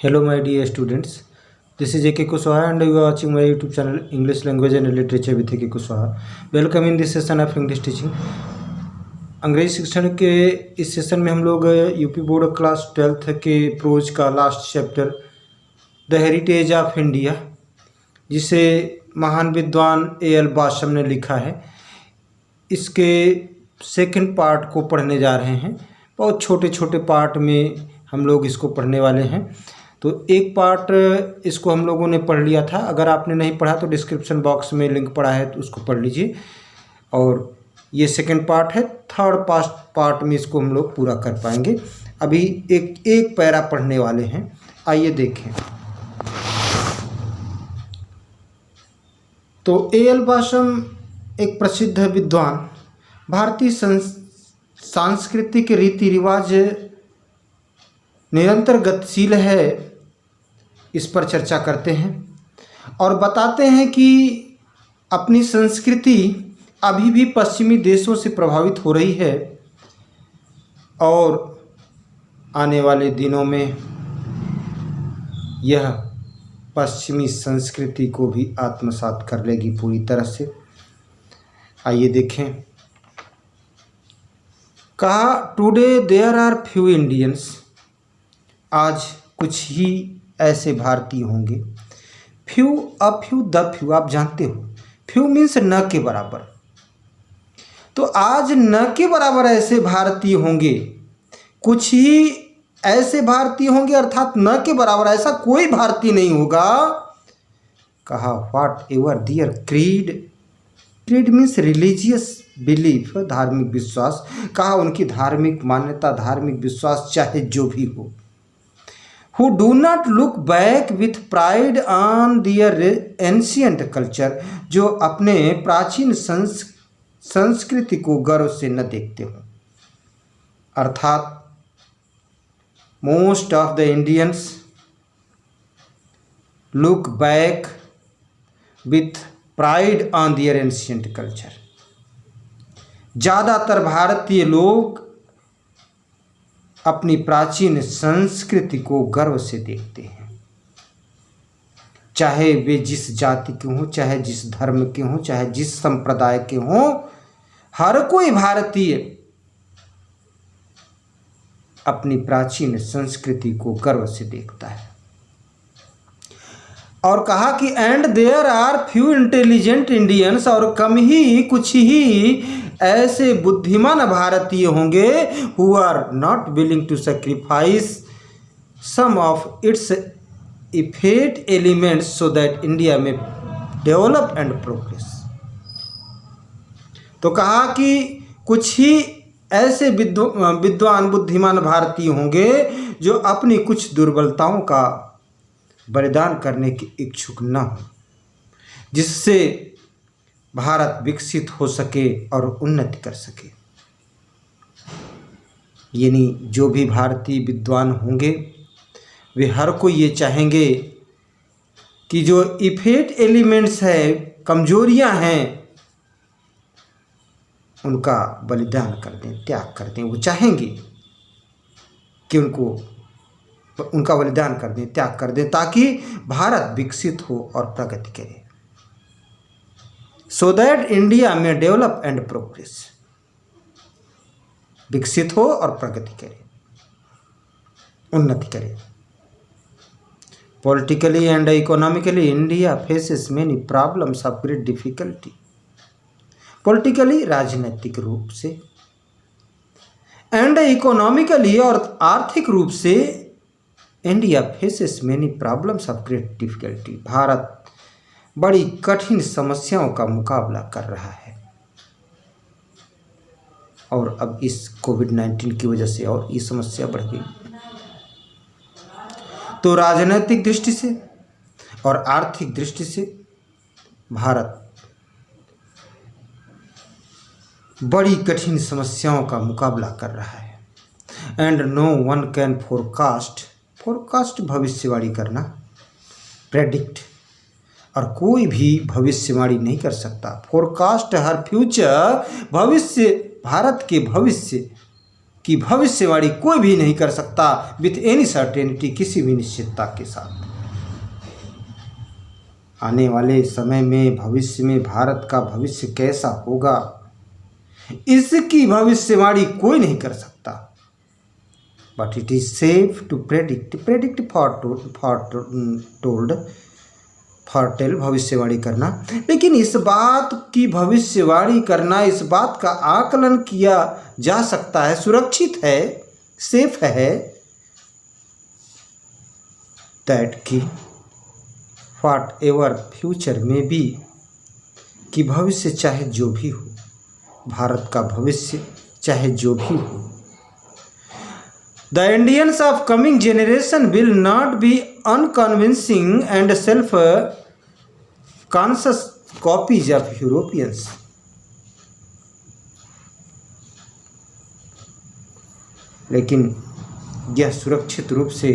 Hello, my dear students. This is A.K. Kushwaha and you are watching my YouTube channel English Language and Literature with A.K. Kushwaha. Welcome in this session of English teaching. अंग्रेजी शिक्षण के इस session में हम लोग UP board class 12th के pros का last chapter the heritage of India, जिसे महान विद्वान ए.एल. बाशम ने लिखा है, इसके सेकंड पार्ट को पढ़ने जा रहे हैं। बहुत छोटे छोटे पार्ट में हम लोग इसको पढ़ने वाले हैं। तो एक पार्ट इसको हम लोगों ने पढ़ लिया था। अगर आपने नहीं पढ़ा तो डिस्क्रिप्शन बॉक्स में लिंक पड़ा है, तो उसको पढ़ लीजिए। और ये सेकंड पार्ट है। थर्ड पार्ट में इसको हम लोग पूरा कर पाएंगे। अभी एक पैरा पढ़ने वाले हैं। आइए देखें। तो ए.एल. बाशम एक प्रसिद्ध विद्वान, भारतीय सांस्कृतिक रीति रिवाज निरंतर गतिशील है, इस पर चर्चा करते हैं और बताते हैं कि अपनी संस्कृति अभी भी पश्चिमी देशों से प्रभावित हो रही है और आने वाले दिनों में यह पश्चिमी संस्कृति को भी आत्मसात कर लेगी पूरी तरह से। आइए देखें। कहा, today there are few Indians, आज कुछ ही ऐसे भारतीय होंगे। Few, a few, the few, आप जानते हो फ्यू मीन्स न के बराबर। तो आज न के बराबर ऐसे भारतीय होंगे, कुछ ही ऐसे भारतीय होंगे, अर्थात न के बराबर ऐसा कोई भारतीय नहीं होगा। कहा, whatever their creed, creed means religious belief, धार्मिक विश्वास। कहा, उनकी धार्मिक मान्यता, धार्मिक विश्वास चाहे जो भी हो। Who do not look back with pride on their ancient culture, जो अपने प्राचीन संस्कृति को गर्व से न देखते हो। अर्थात most of the Indians look back with pride on their ancient culture. ज़्यादातर भारतीय लोग अपनी प्राचीन संस्कृति को गर्व से देखते हैं, चाहे वे जिस जाति के हों, चाहे जिस धर्म के हों, चाहे जिस संप्रदाय के हों। हर कोई भारतीय अपनी प्राचीन संस्कृति को गर्व से देखता है। और कहा कि and there are few intelligent Indians, और कम ही, कुछ ही ऐसे बुद्धिमान भारतीय होंगे who are not willing to sacrifice some of its effete elements so that India में डेवलप एंड प्रोग्रेस। तो कहा कि कुछ ही ऐसे विद्वान बुद्धिमान भारतीय होंगे जो अपनी कुछ दुर्बलताओं का बलिदान करने के इच्छुक न हो, जिससे भारत विकसित हो सके और उन्नति कर सके। यानी जो भी भारतीय विद्वान होंगे वे हर कोई ये चाहेंगे कि जो इफेक्ट एलिमेंट्स है, कमजोरियां हैं, उनका बलिदान कर दें, त्याग कर दें। वो चाहेंगे कि उनका बलिदान कर दें, त्याग कर दें, ताकि भारत विकसित हो और प्रगति करे, सो दैट इंडिया में डेवलप एंड प्रोग्रेस, विकसित हो और प्रगति करे, उन्नति करे। Politically and economically India faces many problems of great difficulty. Politically, राजनीतिक रूप से, एंड इकोनॉमिकली, और आर्थिक रूप से, India faces many problems of great difficulty. Bharat बड़ी कठिन समस्याओं का मुकाबला कर रहा है, और अब इस कोविड-19 की वजह से और ये समस्या बढ़ गई। तो राजनीतिक दृष्टि से और आर्थिक दृष्टि से भारत बड़ी कठिन समस्याओं का मुकाबला कर रहा है। And no one can forecast भविष्यवाणी करना, प्रेडिक्ट, और कोई भी भविष्यवाणी नहीं कर सकता। फोरकास्ट हर फ्यूचर, भविष्य, भारत के भविष्य की भविष्यवाणी कोई भी नहीं कर सकता विथ एनी सर्टेनिटी, किसी भी निश्चितता के साथ। आने वाले समय में, भविष्य में भारत का भविष्य कैसा होगा, इसकी भविष्यवाणी कोई नहीं कर सकता। But it is safe to predict foretell, भविष्यवाणी करना। लेकिन इस बात की भविष्यवाणी करना, इस बात का आकलन किया जा सकता है, सुरक्षित है, सेफ है, दैट की व्हाट एवर फ्यूचर में भी, कि भविष्य चाहे जो भी हो, भारत का भविष्य चाहे जो भी हो, the Indians of coming generation will not be unconvincing and self conscious copies of Europeans. लेकिन यह सुरक्षित रूप से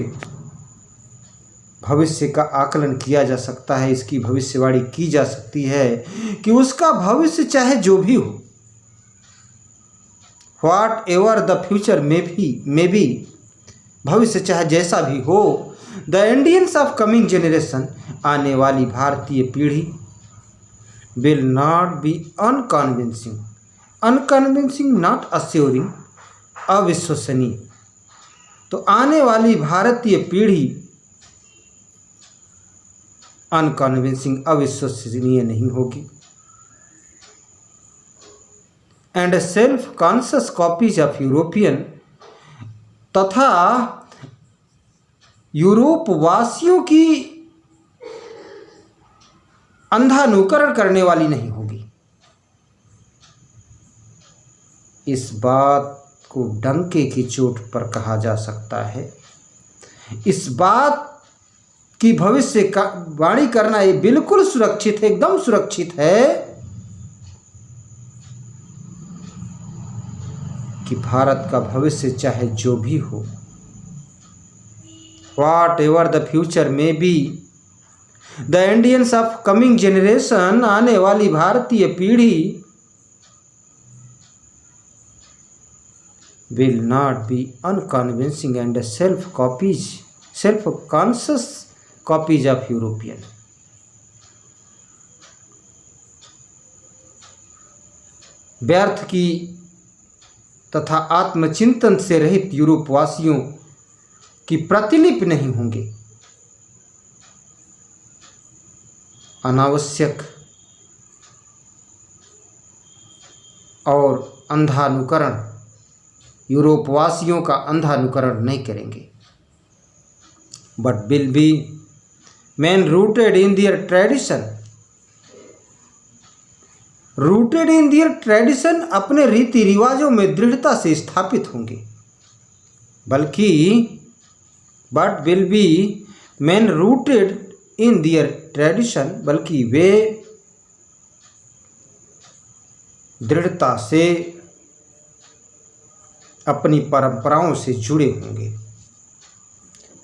भविष्य का आकलन किया जा सकता है, इसकी भविष्यवाणी की जा सकती है कि उसका भविष्य चाहे जो भी हो, व्हाट एवर द फ्यूचर में बी, भविष्य चाहे जैसा भी हो, the Indians of coming generation, आने वाली भारतीय पीढ़ी, will not be unconvincing not assuring, अविश्वसनीय। तो आने वाली भारतीय पीढ़ी अनकन्विंसिंग, अविश्वसनीय नहीं होगी, and self conscious copies of European, तथा यूरोप वासियों की अंधानुकरण करने वाली नहीं होगी। इस बात को डंके की चोट पर कहा जा सकता है, इस बात की भविष्य का वाणी करना ये बिल्कुल सुरक्षित है, एकदम सुरक्षित है कि भारत का भविष्य चाहे जो भी हो, व्हाट एवर द फ्यूचर में be, the Indians of coming generation, आने वाली भारतीय पीढ़ी, will not be unconvincing and self conscious copies of European. व्यर्थ की तथा आत्मचिंतन से रहित यूरोपवासियों की प्रतिलिपि नहीं होंगे। अनावश्यक और अंधानुकरण, यूरोपवासियों का अंधानुकरण नहीं करेंगे, but will be men rooted in their tradition, rooted in their tradition, अपने रीति रिवाजों में दृढ़ता से स्थापित होंगे, बल्कि but will be men rooted in their tradition, बल्कि वे दृढ़ता से अपनी परंपराओं से जुड़े होंगे,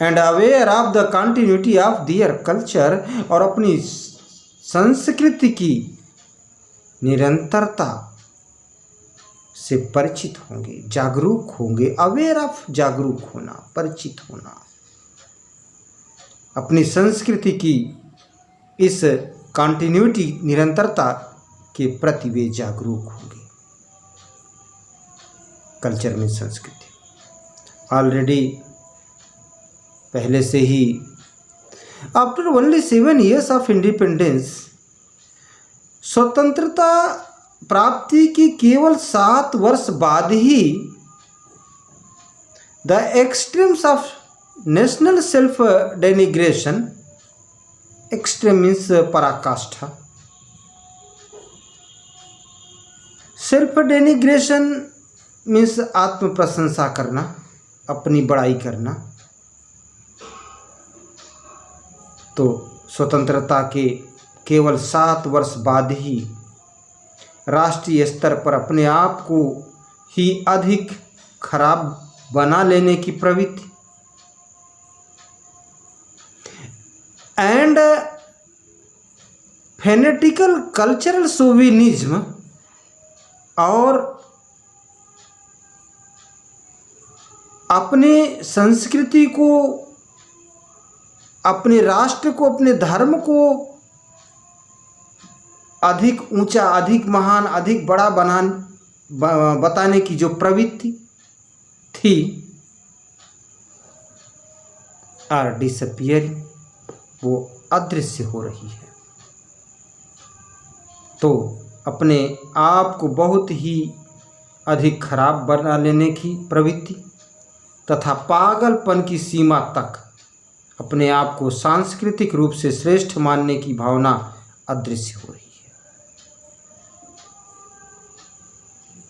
and aware of the continuity of their culture, और अपनी संस्कृति की निरंतरता से परिचित होंगे, जागरूक होंगे, अवेयर ऑफ, जागरूक होना, परिचित होना, अपनी संस्कृति की इस कंटिन्यूटी, निरंतरता के प्रति वे जागरूक होंगे। कल्चर में संस्कृति ऑलरेडी पहले से ही, after only 7 years of independence, स्वतंत्रता प्राप्ति की केवल 7 वर्ष बाद ही the extremes of national self denigration, extreme means पराकाष्ठा, सेल्फ डेनिग्रेशन मीन्स आत्म प्रशंसा करना, अपनी बड़ाई करना। तो स्वतंत्रता के केवल 7 वर्ष बाद ही राष्ट्रीय स्तर पर अपने आप को ही अधिक खराब बना लेने की प्रवृत्ति एंड फेनेटिकल कल्चरल सोविनिज्म और अपने संस्कृति को, अपने राष्ट्र को, अपने धर्म को अधिक ऊंचा, अधिक महान, अधिक बड़ा बताने की जो प्रवृत्ति थी, आर डिसअपियरिंग, वो अदृश्य हो रही है। तो अपने आप को बहुत ही अधिक खराब बना लेने की प्रवृत्ति तथा पागलपन की सीमा तक अपने आप को सांस्कृतिक रूप से श्रेष्ठ मानने की भावना अदृश्य हो रही है।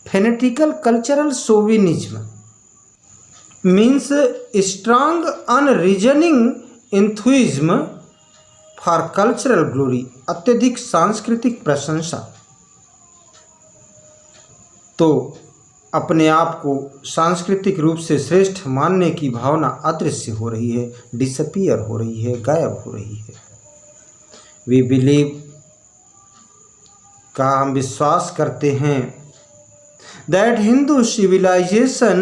Fanatical cultural chauvinism means strong unreasoning enthusiasm for cultural glory, अत्यधिक सांस्कृतिक प्रशंसा। तो अपने आप को सांस्कृतिक रूप से श्रेष्ठ मानने की भावना अदृश्य हो रही है, डिसअपियर हो रही है, गायब हो रही है। वी बिलीव का हम विश्वास करते हैं that Hindu civilization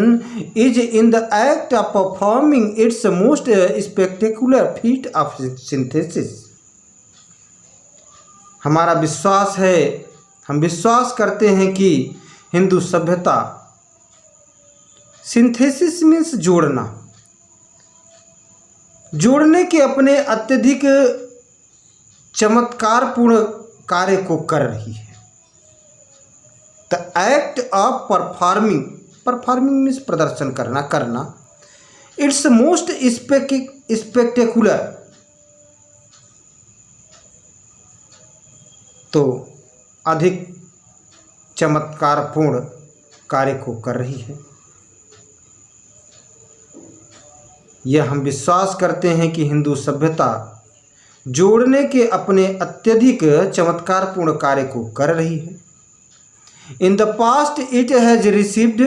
is in the act of performing its most spectacular feat of synthesis। हमारा विश्वास है, हम विश्वास करते हैं कि हिंदू सभ्यता, सिंथेसिस मीन्स जोड़ना, जोड़ने के अपने अत्यधिक चमत्कारपूर्ण कार्य को कर रही है। The act of performing, performing means प्रदर्शन करना, करना, इट्स मोस्ट स्पेक्टेकुलर, तो अधिक चमत्कारपूर्ण कार्य को कर रही है। यह हम विश्वास करते हैं कि हिंदू सभ्यता जोड़ने के अपने अत्यधिक चमत्कारपूर्ण कार्य को कर रही है। In the past it has received,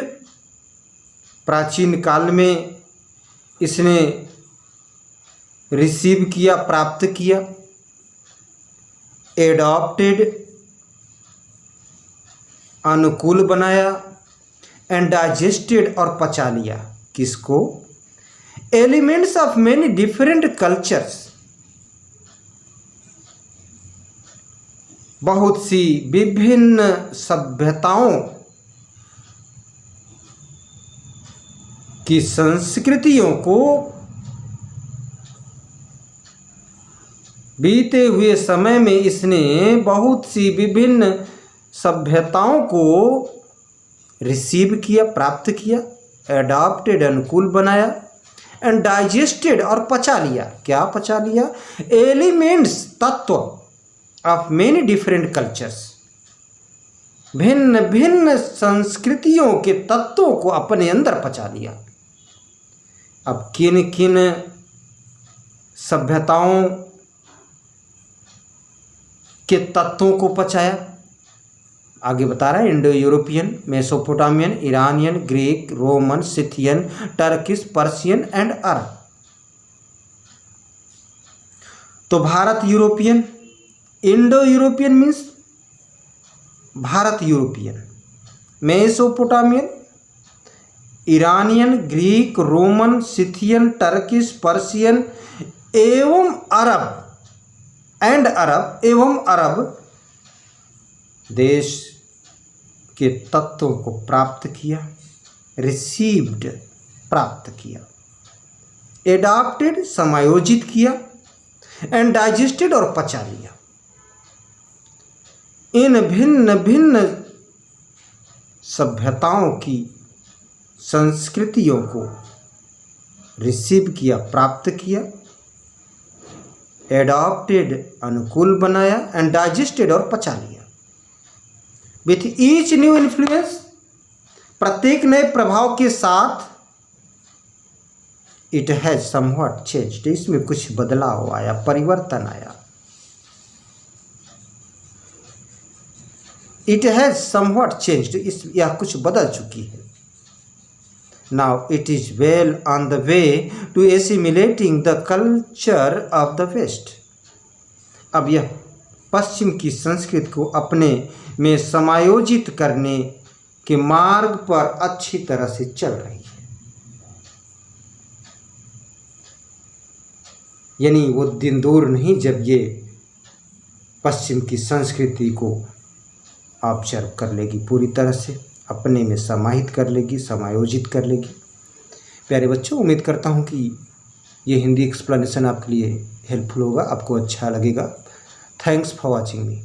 प्राचीन काल में इसने रिसीव किया, प्राप्त किया। एडॉप्टेड, अनुकूल बनाया। एंड डाइजेस्टेड, और पचा लिया। किसको? Elements of many different cultures, बहुत सी विभिन्न सभ्यताओं की संस्कृतियों को बीते हुए समय में इसने बहुत सी विभिन्न सभ्यताओं को रिसीव किया, प्राप्त किया। एडॉप्टेड, अनुकूल बनाया। एंड डाइजेस्टेड, और पचा लिया। क्या पचा लिया? एलिमेंट्स, तत्व ऑफ मेनी डिफरेंट कल्चर्स, भिन्न भिन्न संस्कृतियों के तत्वों को अपने अंदर पचा लिया। अब किन किन सभ्यताओं के तत्वों को पचाया? आगे बता रहा है, Indo European, Mesopotamian, Iranian, Greek, Roman, Scythian, Turkish, Persian and Arab. तो Bharat European, Indo European means Bharat European, Mesopotamian, Iranian, Greek, Roman, Scythian, Turkish, Persian एवं अरब एंड अरब एवं अरब देश के तत्वों को प्राप्त किया। रिसीव्ड, प्राप्त किया। एडॉप्टेड, समायोजित किया। एंड डाइजेस्टेड, और पचा लिया। इन भिन्न भिन्न सभ्यताओं की संस्कृतियों को रिसीव किया, प्राप्त किया। एडॉप्टेड, अनुकूल बनाया। एंड डाइजेस्टेड, और पचा लिया। विथ ईच न्यू इन्फ्लुएंस, प्रत्येक नए प्रभाव के साथ इट हैज समव्हाट चेंज्ड, इसमें कुछ बदलाव आया, परिवर्तन आया। इट हैज समव्हाट चेंज्ड, यह कुछ बदल चुकी है। Now it is well on the way to assimilating the culture of the west. अब यह पश्चिम की संस्कृति को अपने में समायोजित करने के मार्ग पर अच्छी तरह से चल रही है। यानी वो दिन दूर नहीं जब ये पश्चिम की संस्कृति को ऑब्जर्व कर लेगी, पूरी तरह से अपने में समाहित कर लेगी, समायोजित कर लेगी। प्यारे बच्चों, उम्मीद करता हूँ कि ये हिंदी एक्सप्लेनेशन आपके लिए हेल्पफुल होगा, आपको अच्छा लगेगा। Thanks for watching me.